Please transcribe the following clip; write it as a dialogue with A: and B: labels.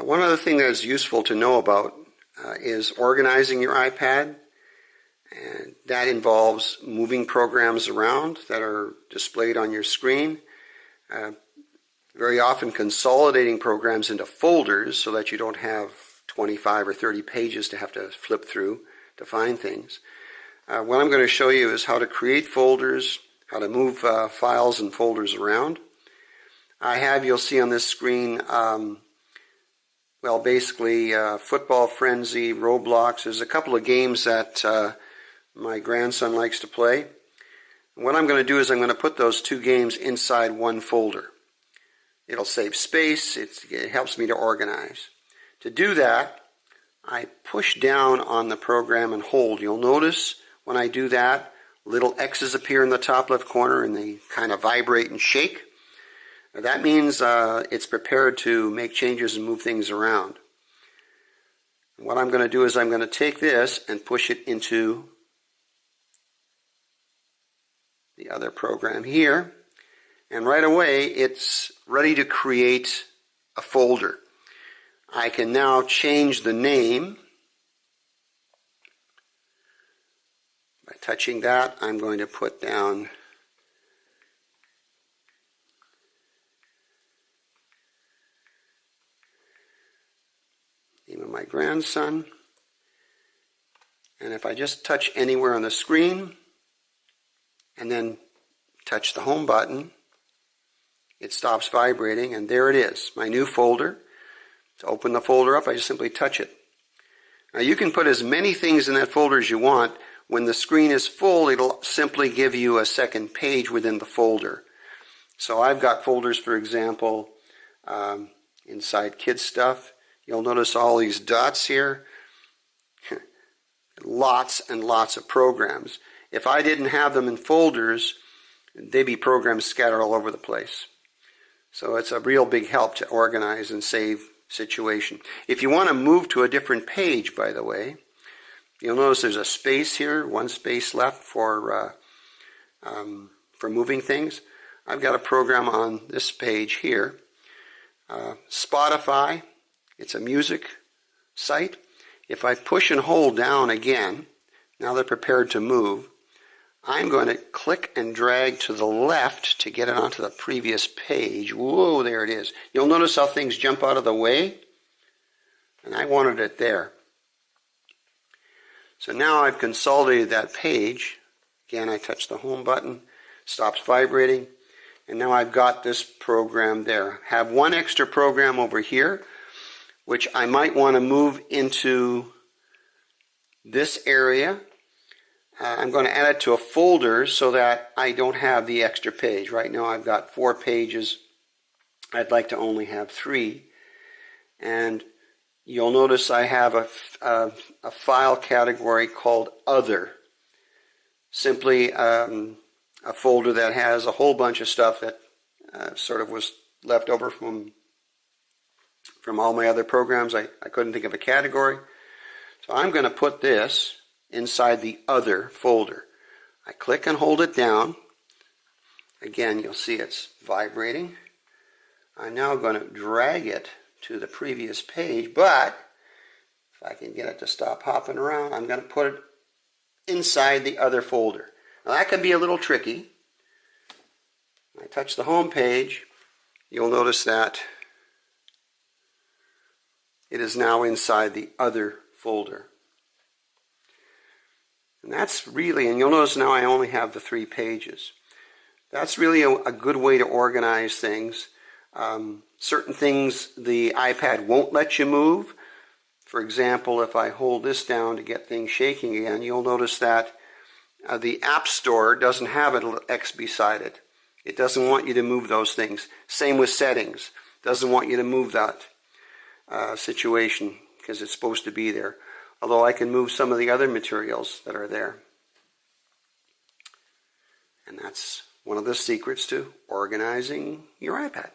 A: One other thing that is useful to know about is organizing your iPad, and that involves moving programs around that are displayed on your screen, very often consolidating programs into folders so that you don't have 25 or 30 pages to have to flip through to find things. What I'm going to show you is how to create folders, how to move files and folders around. I have, you'll see on this screen, well, basically Football Frenzy, Roblox. There's a couple of games that my grandson likes to play. And what I'm going to do is I'm going to put those two games inside one folder. It'll save space. It helps me to organize. To do that, I push down on the program and hold. You'll notice when I do that, little X's appear in the top left corner and they kind of vibrate and shake. That means it's prepared to make changes and move things around. What I'm going to do is I'm going to take this and push it into the other program here, and right away it's ready to create a folder. I can now change the name. By touching that, I'm going to put down name of my grandson, and if I just touch anywhere on the screen and then touch the home button, it stops vibrating, and there it is, my new folder. To open the folder up, I just simply touch it. Now you can put as many things in that folder as you want. When the screen is full, it'll simply give you a second page within the folder. So I've got folders, for example, inside kids stuff. You'll notice all these dots here. Lots and lots of programs. If I didn't have them in folders, they'd be programs scattered all over the place. So it's a real big help to organize and save situation. If you want to move to a different page, by the way, you'll notice there's a space here, one space left for moving things. I've got a program on this page here. Spotify. It's a music site. If I push and hold down again, now they're prepared to move, I'm going to click and drag to the left to get it onto the previous page. Whoa, there it is. You'll notice how things jump out of the way, and I wanted it there. So now I've consolidated that page. Again, I touch the home button, stops vibrating, and now I've got this program there. Have one extra program over here, which I might want to move into this area. I'm going to add it to a folder so that I don't have the extra page. Right now I've got 4 pages. I'd like to only have 3. And you'll notice I have a file category called Other. Simply a folder that has a whole bunch of stuff that sort of was left over from all my other programs. I couldn't think of a category. So I'm going to put this inside the Other folder. I click and hold it down. Again, you'll see it's vibrating. I'm now going to drag it to the previous page, but if I can get it to stop hopping around, I'm going to put it inside the Other folder. Now that can be a little tricky. When I touch the home page, you'll notice that it is now inside the Other folder. And that's really, and you'll notice now I only have the 3 pages. That's really a good way to organize things. Certain things the iPad won't let you move. For example, if I hold this down to get things shaking again, you'll notice that the App Store doesn't have a little X beside it. It doesn't want you to move those things. Same with settings. Doesn't want you to move that situation because it's supposed to be there. Although I can move some of the other materials that are there. And that's one of the secrets to organizing your iPad.